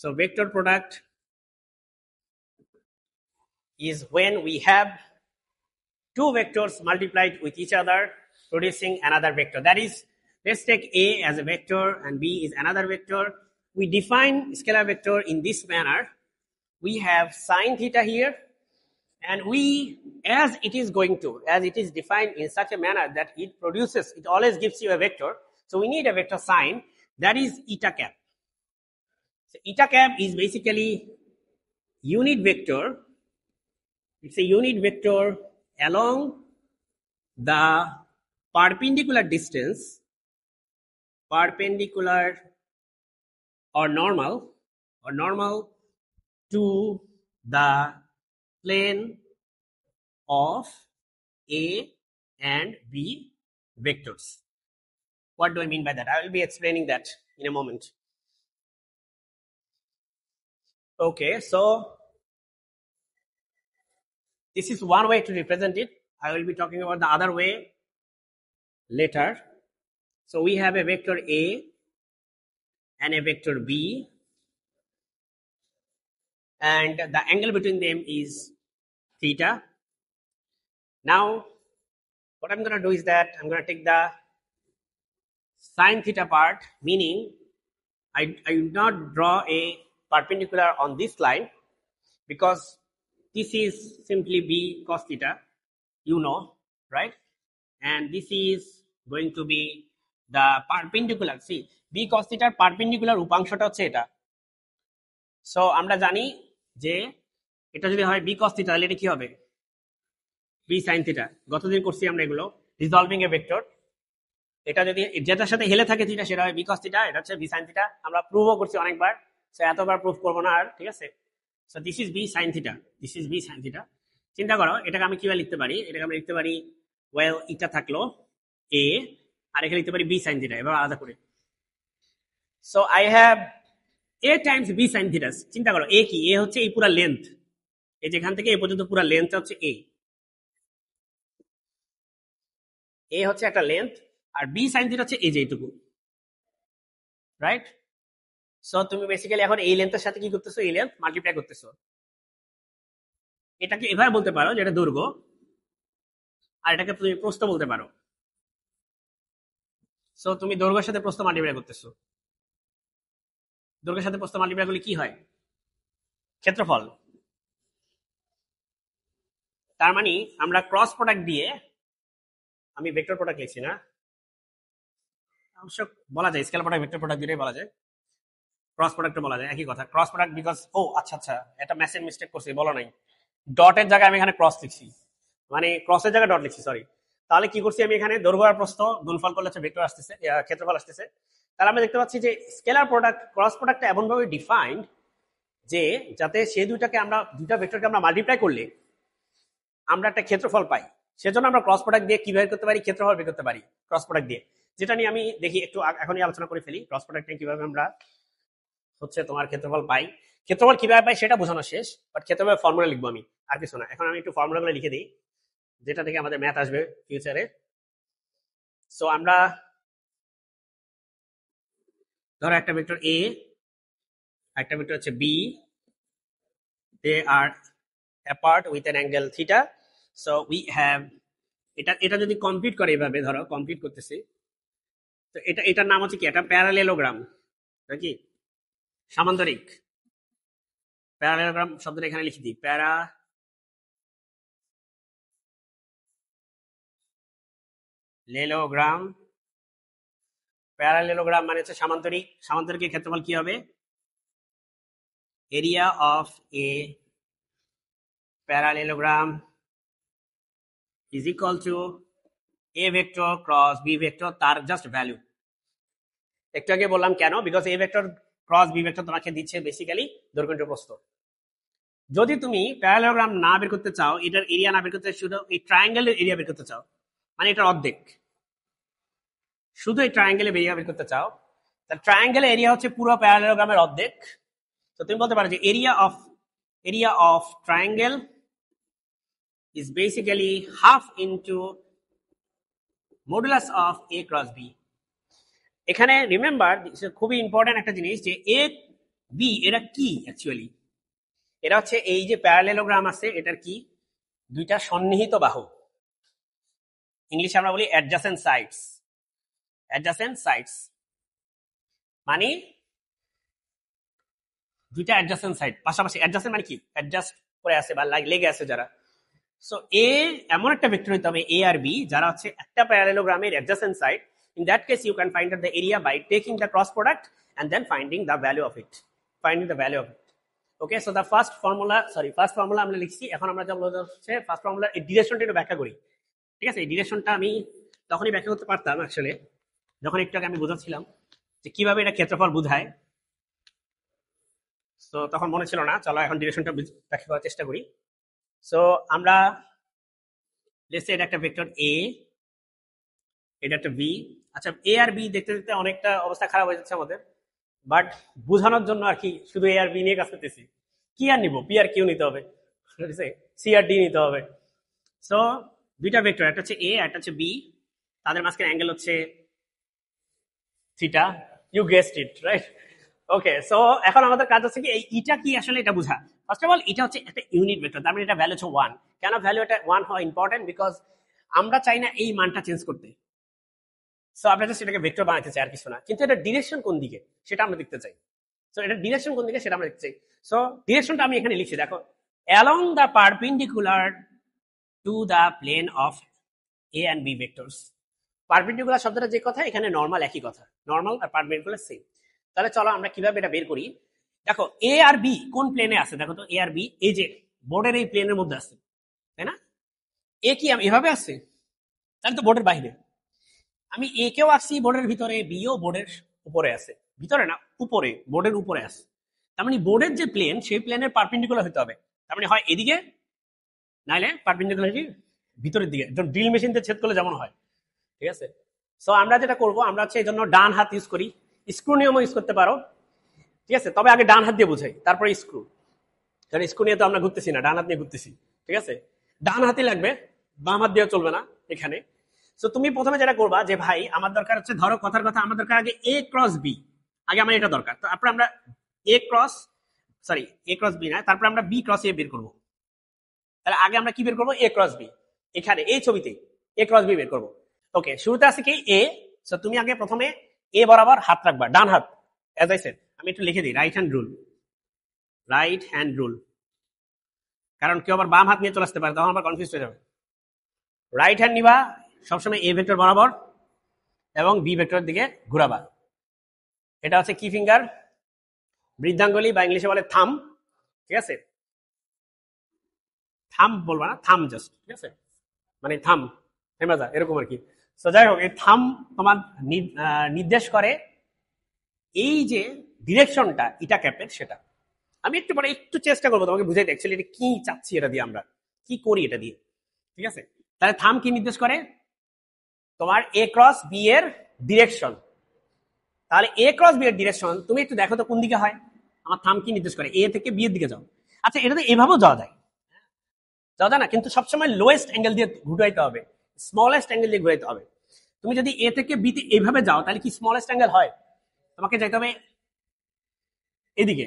So vector product is when we have two vectors multiplied with each other producing another vector. That is, let's take A as a vector and B is another vector. We define scalar vector in this manner. We have sine theta here, and we, as it is defined in such a manner that it always gives you a vector. So we need a vector sign, that is eta cap. So eta cap is basically unit vector. It's a unit vector along the perpendicular distance, perpendicular or normal to the plane of A and B vectors. What do I mean by that? I will be explaining that in a moment. Okay, so this is one way to represent it. I will be talking about the other way later. So we have a vector A and a vector B, and the angle between them is theta. Now, what I'm going to do is that I'm going to take the sine theta part, meaning I will not draw a perpendicular on this line because this is simply B cos theta, right? And this is going to be the perpendicular. See, B cos theta perpendicular উপাংশটা হচ্ছে এটা। So আমরা জানি যে এটা যদি হয় B cos theta তাহলে এটা কি হবে? B sin theta। গতদিন করছি আমরা এগুলো রিজলভিং এ ভেক্টর। এটা যদি যেটার সাথে হেলে থাকে থিটা সেটা হয় B cos theta, এটা হচ্ছে B sin theta। আমরা প্রুভও করছি অনেকবার, সো এতবার প্রুফ করব না আর, ঠিক আছে? So this is B sin theta, this is B sin theta। চিন্তা করো এটাকে আমি কিভাবে লিখতে পারি? এটাকে আমরা লিখতে পারি ওয়েল এটা থাকলো A আর এখানে লিখতে পারি B sin theta, এবার আলাদা করে। So I have A Times B sin theta। চিন্তা করো A কি? A হচ্ছে এই পুরো লেন্থ, এই যেখান থেকে এই পর্যন্ত পুরো লেন্থ হচ্ছে A। A হচ্ছে একটা লেন্থ আর B sin theta হচ্ছে এই যে এইটুকু, রাইট? সো তুমি বেসিক্যালি এখন এই লেন্থের সাথে কি করতেছো? এই লেন্থ মাল্টিপ্লাই করতেছো। এটাকে এভাবে বলতে পারো যে এটা দৈর্ঘ্য, আর এটাকে তুমি প্রস্থ বলতে পারো। সো তুমি দৈর্ঘ্যের সাথে প্রস্থ মাল্টিপ্লাই করতেছো। দৈর্ঘ্যের সাথে প্রস্থ মাল্টিপ্লাই করলে কি হয়? ক্ষেত্রফল। তার মানে আমরা ক্রস প্রোডাক্ট দিয়ে, আমি ভেক্টর প্রোডাক্ট লিখছি না, অবশ্য বলা যায় স্কেলার প্রোডাক্ট ভেক্টর প্রোডাক্ট দুটোই বলা যায়, ক্রস প্রোডাক্ট বলা যায়, একই কথা। ক্রস প্রোডাক্ট বিকজ আচ্ছা এটা ম্যাসিভ মিস্টেক করছি, বলো নাই, ডটের জায়গায় আমি এখানে ক্রস লিখছি, মানে ক্রসের জায়গায় ডট লিখছি, সরি। তাহলে কি করছি আমি এখানে দৈর্ঘ্য আর প্রস্থ গুণফল করলে হচ্ছে ভেক্টর আসতেছে, ক্ষেত্রফল আসতেছে। তাহলে আমরা দেখতে পাচ্ছি যে স্কেলার প্রোডাক্ট ক্রস প্রোডাক্টটা এমন ভাবে ডিফাইন্ড যে যাতে সেই দুইটা ভেক্টরকে আমরা মাল্টিপ্লাই করলে আমরা একটা ক্ষেত্রফল পাই। সেজন্য আমরা ক্রস প্রোডাক্ট দিয়ে কি বের করতে পারি? ক্ষেত্রফল বের করতে পারি ক্রস প্রোডাক্ট দিয়ে, যেটা নিয়ে আমি দেখি একটু এখনই আলোচনা করে ফেলি। ক্রস প্রোডাক্ট নিয়ে কিভাবে আমরা হচ্ছে তোমার ক্ষেত্রফল পাই, ক্ষেত্রফল কিভাবে পাই সেটা বোঝানো শেষ, বাট ক্ষেত্রফল ফর্মুলা লিখবো আমি, আর কিছু না। এখন আমি একটু ফর্মুলাগুলো লিখে দিই যেটা থেকে আমাদের ম্যাথ আসবে ফিউচারে। সো আমরা ধরো একটা ভেক্টর A, একটা ভেক্টর হচ্ছে B, they are apart with an angle theta. So we have এটা যদি কমপ্লিট করে এভাবে, ধরো কমপ্লিট করতেছি, তো এটার নাম হচ্ছে কি? এটা প্যারালেলোগ্রাম, নাকি সামান্তরিক। প্যারালেলোগ্রাম শব্দটা এখানে লিখে দিই, প্যারালেলোগ্রাম। প্যারালেলোগ্রাম মানে হচ্ছে সামান্তরিক। সামান্তরিকের ক্ষেত্রফল কি হবে? Area of a parallelogram is equal to a vector cross b vector, তার জাস্ট ভ্যালু। একটু আগে বললাম কেন, because a vector cross b vector তোমাকে দিচ্ছে বেসিক্যালি দৈর্ঘ্য ইনটু প্রস্থ। যদি তুমি প্যারালেলোগ্রাম না বের করতে চাও, এটার এরিয়া না বের করতে, শুধু এই ট্রায়াঙ্গেলের এরিয়া বের করতে চাও, মানে এটার অর্ধেক, শুধু এই ট্রায়াঙ্গেলের এরিয়া বের করতে চাও, তার ট্রায়াঙ্গেলের এরিয়া হচ্ছে পুরো প্যারালেলোগ্রামের অর্ধেক। তো তুমি বলতে পারো যে area of triangle is basically half into modulus of a cross b। এখানে রিমেম্বার খুবই ইম্পর্টেন্ট একটা জিনিস, যে a বি এটা কি অ্যাকচুয়ালি? এটা হচ্ছে এই যে প্যারালেলোগ্রাম আছে এটার কি দুইটা সন্নিহিত বাহু, ইংলিশে আমরা বলি অ্যাডজাসেন্ট সাইডস। অ্যাডজাসেন্ট সাইডস মানে দুইটা অ্যাডজাসেন্ট সাইড পাশাপাশি। অ্যাডজাসেন্ট মানে কি? অ্যাডজাস্ট করে আছে বা লেগে আছে যারা। সো এ এমন একটা ভেক্টর হইতে হবে এ আর বি যারা হচ্ছে একটা প্যারালেলোগ্রামের adjacent side. In that case you can find out the area by taking the cross product and then finding the value of it. Okay, so the first formula আমরা লিখছি। এখন আমরা যা বলতে হচ্ছে ফার্স্ট ফর্মুলা এই ডিরেকশনটা একটু ব্যাখ্যা করি। ঠিক আছে, এই ডিরেকশনটা আমি তখনই ব্যাখ্যা করতে পারতাম আসলে যখন একটু আগে আমি বোঝাচ্ছিলাম যে কিভাবে এটা ক্ষেত্রফল বোঝায়। সো তখন মনে ছিল না, চলো এখন ডিরেকশনটা ব্যাখ্যা করার চেষ্টা করি। সো আমরা লেটস সে এটা একটা ভেক্টর এ, এটা একটা বি। আচ্ছা, এ আর বি দেখতে দেখতে অনেকটা অবস্থা খারাপ হয়ে যাচ্ছে আমাদের, বাট বোঝানোর জন্য আর কি শুধু এ আর বি নিয়ে কাজ করতেছি। কি আর নিব? পি আর কিউ নিতে হবে, সি আর ডি নিতে হবে। সো দুইটা ভেক্টর, একটা হচ্ছে এ একটা হচ্ছে বি, তাদের মাঝখানে অ্যাঙ্গেল হচ্ছে theta. You guessed it, right? Okay, so এখন আমাদের কাজ হচ্ছে কি এই ইটা কি আসলে এটা বোঝা। ফার্স্ট অফ অল এটা হচ্ছে একটা ইউনিট ভেক্টর, তার মানে এটা ভ্যালু হচ্ছে 1। কেন ভ্যালু এটা 1 হওয়া ইম্পর্টেন্ট? বিকজ আমরা চাই না এই মানটা চেঞ্জ করতে। সো আমরা জাস্ট এটাকে ভেক্টর বানাতে চাই আর কিছু না, কিন্তু এটা ডিরেকশন কোন দিকে সেটা আমরা দেখতে চাই। সো এটা ডিরেকশন কোন দিকে সেটা আমরা দেখতে চাই। সো ডিরেকশনটা আমি এখানে লিখছি, দেখো, along the perpendicular to the plane of A and B vectors. Perpendicular শব্দটা যে কথা, এখানে নর্মাল একই কথা, নর্মাল আর পারপেন্ডিকুলার সেম। তাহলে চলো আমরা কিভাবে এটা বের করি। দেখো এ আর বি কোন প্লেনে আছে, দেখো তো এ আর বি এই যে বোর্ডের এই প্লেনের মধ্যে আছে, তাই না? এ কি এভাবে আছে? তাহলে তো বোর্ডের বাইরে। আমি এ কেও আসছি বোর্ডের ভিতরে, বিও বোর্ডের উপরে আছে, ভিতরে না উপরে, বোর্ডের উপরে আছে। তার মানে বোর্ডের যে প্লেন সেই প্লেনের পারপেন্ডিকুলার হতে হবে। তার মানে হয় এদিকে, নাইলে পারপেন্ডিকুলার ভিতরের দিকে, যখন ড্রিল মেশিন দিয়ে ছেদ করলে যেমন হয়। ঠিক আছে, সো আমরা যেটা করব, আমরা হচ্ছে এই জন্য ডান হাত ইউজ করি, স্ক্রু নিয়মও ইউজ করতে পারো। ঠিক আছে, তবে আগে ডান হাত দিয়ে বোঝাই, তারপরে স্ক্রু, কারণ স্ক্রু নিয়ে তো আমরা ঘুরতেছি না, ডান হাত নিয়ে ঘুরতেছি। ঠিক আছে, ডান হাতই লাগবে, বাম হাত দিয়ে চলবে না এখানে। সো তুমি প্রথমে যেটা করবা যে ভাই আমার দরকার হচ্ছে, ধরো কথার কথা, আমার দরকার আগে এ ক্রস বি, আগে আমার এটা দরকার। তারপরে আমরা এ ক্রস বি না, তারপরে আমরা বি ক্রস এ বের করবো। তাহলে আগে আমরা কি বের করবো? এ ক্রস বি, এখানে এই ছবিতে এ ক্রস বি বের করবো। ওকে, শুরুতে আছে কি এ। সো তুমি আগে প্রথমে এ বরাবর হাত রাখবা, ডান হাত। এজ আই সেড, আমি একটু লিখে দিই রাইট হ্যান্ড রুল, কারণ কেউ আবার বাম হাত নিয়ে চলে আসতে পারে, তখন আবার কনফিউজ হয়ে যাবে। রাইট হ্যান্ড নিবা সবসময় এ ভেক্টর বরাবর এবং বি ভেক্টরের দিকে ঘুরাবা। এটা হচ্ছে কি ফিঙ্গার, বৃদ্ধাঙ্গুলি, বা ইংলিশে বলে থাম। ঠিক আছে, থাম বলবা না, থাম জাস্ট। ঠিক আছে, মানে থাম, থেমে যা, এরকম আর কি। তো যাই হোক, এই থাম তোমার নির্দেশ করে এই যে ডিরেকশনটা ইটা ক্যাপের, সেটা আমি একটু পরে একটু চেষ্টা করবো তোমাকে বুঝাইতে অ্যাকচুয়ালি এটা কি চাচ্ছি, এটা দিয়ে আমরা কি করি এটা দিয়ে। ঠিক আছে, তাহলে থাম কি নির্দেশ করে? তোমার এ ক্রস বি এর ডিরেকশন। তাহলে এ ক্রস বি এর ডিরেকশন তুমি একটু দেখো তো কোন দিকে হয়। আমার থাম কি নির্দেশ করে? এ থেকে বি এর দিকে যাও। আচ্ছা, এটা তো এভাবেও যাওয়া যায় না, কিন্তু সবসময় লোয়েস্ট অ্যাঙ্গেল দিয়ে ঘুরাইতে হবে, স্মলেস্ট অ্যাঙ্গেল দিয়ে ঘুরাইতে হবে। তুমি যদি এ থেকে বি তে এইভাবে যাও তাহলে কি স্মলেস্ট অ্যাঙ্গেল হয়? তোমাকে যাইতে হবে এদিকে।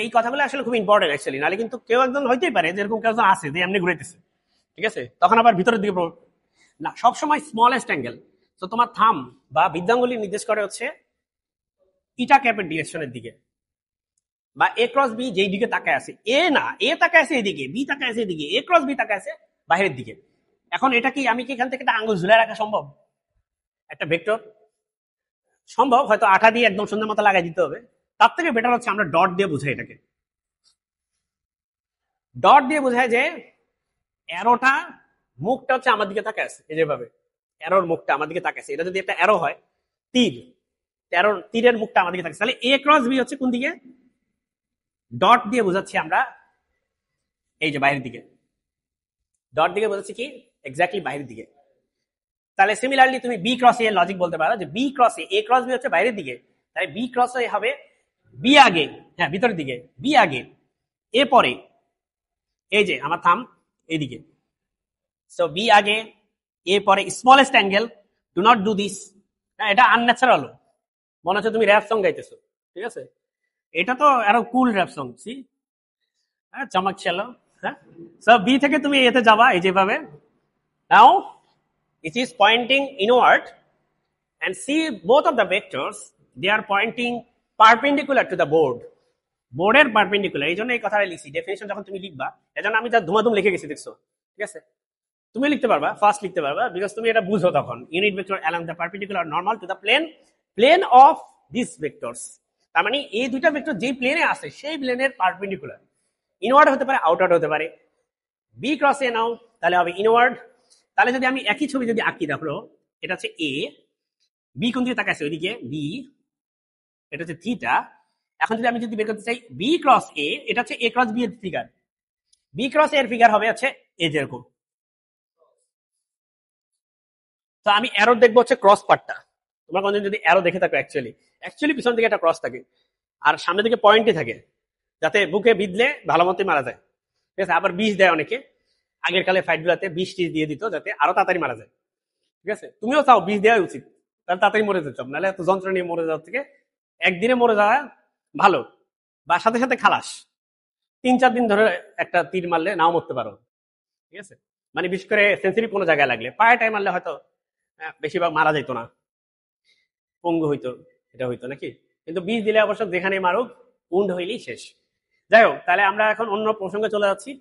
এই কথাগুলো আসলে খুব ইম্পর্টেন্ট অ্যাকচুয়ালি, নাহলে কিন্তু কেউ একজন হইতেই পারে যেরকম কেউ একজন আছে যে এমনি ঘুরাইতেছে। ঠিক আছে, তখন আবার ভিতরের দিকে না, সবসময় স্মলেস্ট অ্যাঙ্গেল। তো তোমার থাম বা বৃদ্ধাঙ্গুলি নির্দেশ করে হচ্ছে ইটা ক্যাপের ডিরেকশনের দিকে, বা এ ক্রস বি যেই দিকে তাকায় আছে। এ না, এ তাকায় আছে এদিকে, বি তাকায় আছে এদিকে, এ ক্রস বি তাকায় আছে বাইরের দিকে। এখন এটা কি আমি কি এখান থেকে একটা আঙ্গুল ঝুলে রাখা সম্ভব? একটা ভেক্টর সম্ভব, হয়তো আঠা দিয়ে একদম সুন্দর মতো লাগাই দিতে হবে। তার থেকে বেটার হচ্ছে আমরা ডট দিয়ে বোঝাই এটাকে। ডট দিয়ে বোঝায় যে অ্যারোটা মুখটা হচ্ছে আমার দিকে তাকায় আছে, এই যেভাবে অ্যারোর মুখটা আমার দিকে তাকায় আছে। এটা যদি একটা অ্যারো হয়, তীরের মুখটা আমার দিকে তাকাচ্ছে, তাহলে এ ক্রস বি হচ্ছে কোন দিকে? ডট দিয়ে বোঝাচ্ছি আমরা এই যে বাইরের দিকে, ডট দিকে বোঝাচ্ছি কি এক্স্যাক্টলি বাইরের দিকে। তাহলে সিমিলারলি তুমি বি ক্রস এ লজিক বলতে পারো যে বি ক্রস এ ক্রস বি হচ্ছে বাইরের দিকে, তাই বি ক্রস এ হবে বি আগে, হ্যাঁ ভিতরের দিকে, বি আগে এ পরে, এই যে আমার থাম এইদিকে। সো বি আগে এ পরে, smallest angle, do not do this. এটা আনন্যাচারাল, মনে হচ্ছে তুমি র্যাপ সং গাইতেছো। ঠিক আছে, এটা তো আরো কুল র্যাপ সং, সি হ্যাঁ, চমক ছিল। হ্যাঁ, সো বি থেকে তুমি এতে যাবা এই যেভাবে। নাও it is pointing inward and see both of the vectors, they are pointing perpendicular to the board. বোর্ডের পারপেন্ডিকুলার, এই জন্য এই কথাটা লিখছি। ডেফিনেশন যখন তুমি লিখবা, এজন্য আমি যা ধুমাধুম লিখে গেছি, দেখছো? ঠিক আছে, তুমি লিখতে পারবা, ফার্স্ট লিখতে পারবা, বিকজ তুমি এটা বুঝো তখন। Unit vector along the perpendicular normal to the plane of this vectors. তার মানে এই দুইটা ভেক্টর যেই প্লেনে আছে সেই প্লেনের পারপেন্ডিকুলার। ইনওয়ার্ড হতে পারে, আউটওয়ার্ড হতে পারে। বি ক্রস এ নাও, তাহলে হবে ইনওয়ার্ড। তাহলে যদি আমি একই ছবি যদি আঁকি, দেখো এটা হচ্ছে এ, বি কোন দিকে তাকাইছে ওইদিকে, বি, এটা হচ্ছে থিটা। এখন যদি আমি যদি বের করতে চাই বি ক্রস এ, এটা হচ্ছে এ ক্রস বি এর ফিগার। বি ক্রস এর ফিগার হবে হচ্ছে এ যেরকম। তো আমি অ্যারো দেখবো হচ্ছে ক্রস পার্টটা। তোমরা কোনদিন যদি অ্যারো দেখে থাকো, অ্যাকচুয়ালি পিছন দিকে একটা ক্রস থাকে আর সামনের দিকে পয়েন্টই থাকে, যাতে বুকে বিঁধলে ভালো মতোই মারা যায়। ঠিক আছে, আবার বিষ দেয় অনেকে, আগের কালে ফাইট গুলাতে বিষ টিষ দিয়ে দিত যাতে আরো তাড়াতাড়ি মারা যায়। ঠিক আছে, তুমিও চাও বিষ দেওয়া উচিত, তাহলে তাড়াতাড়ি মরে যেত, নাহলে এত যন্ত্রণা নিয়ে মরে যাওয়ার থেকে একদিনে মরে যাওয়া ভালো, বা সাথে সাথে খালাস। 3-4 দিন ধরে একটা তীর মারলে নাও মরতে পারো। ঠিক আছে, মানে বিশেষ করে সেন্সিটিভ কোনো জায়গায় লাগলে, পায়ে টাই মারলে হয়তো বেশিরভাগ মারা যেত না, পঙ্গু হইতো, এটা হইতো নাকি। কিন্তু বিষ দিলে অবশ্য যেখানে মারুক, উন্ড হইলেই শেষ। যাই হোক, তাহলে আমরা এখন অন্য প্রসঙ্গে চলে যাচ্ছি।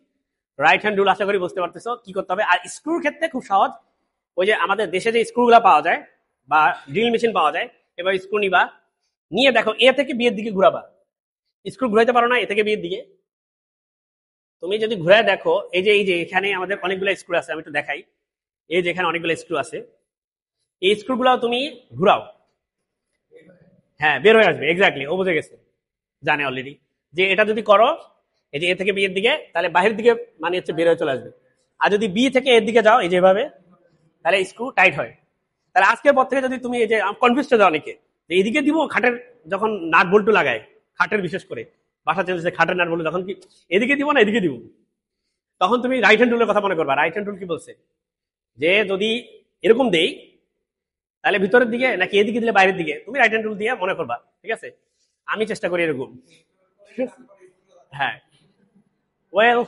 রাইট হ্যান্ড রুল আশা করি বুঝতে পারতেছো কি করতে হবে। আর স্ক্রুর ক্ষেত্রে খুব সহজ, ওই যে আমাদের দেশে যে স্ক্রুগুলো পাওয়া যায় বা ড্রিল মেশিন পাওয়া যায়, এবার স্ক্রু নিবা, নিয়ে দেখো এ থেকে বিয়ের দিকে ঘুরাবা। স্ক্রু ঘুরাইতে পারো না এ থেকে বিয়ের দিকে, তুমি যদি ঘুরে দেখো, এই যে এখানে আমাদের অনেকগুলো স্ক্রু আছে, আমি একটু দেখাই। এই যে এখানে অনেকগুলো স্ক্রু আছে, এই স্ক্রুগুলো তুমি ঘুরাও, হ্যাঁ বের হয়ে আসবে। এক্স্যাক্টলি, ও বুঝে গেছে, জানে অলরেডি যে এটা যদি করো, এই যে এ থেকে বি এর দিকে, তাহলে বাহির দিকে মানে হচ্ছে বের হয়ে চলে আসবে। আর যদি বি থেকে এর দিকে যাও এই যেভাবে, তাহলে স্ক্রু টাইট হয়। তাহলে আজকের পর থেকে যদি তুমি এই যে কনফিউজ হয়ে যাও অনেকে, যে এইদিকে দিব খাটের যখন নাট বল্টু লাগায়, খাটের বিশেষ করে বাসা চেঞ্জ খাটের নাট বল্টু, যখন কি এদিকে দিব না এদিকে দিব, তখন তুমি রাইট হ্যান্ড রুলের কথা মনে করবা। রাইট হ্যান্ড রুল কি বলছে, যে যদি এরকম দেই তাহলে ভিতরের দিকে নাকি এদিকে দিলে বাইরের দিকে, তুমি রাইট হ্যান্ড রুল দিয়ে মনে করবা। ঠিক আছে, আমি চেষ্টা করি এরকম। হ্যাঁ, ওয়েল,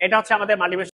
এটা হচ্ছে আমাদের মাল্টিপ্লিকেশন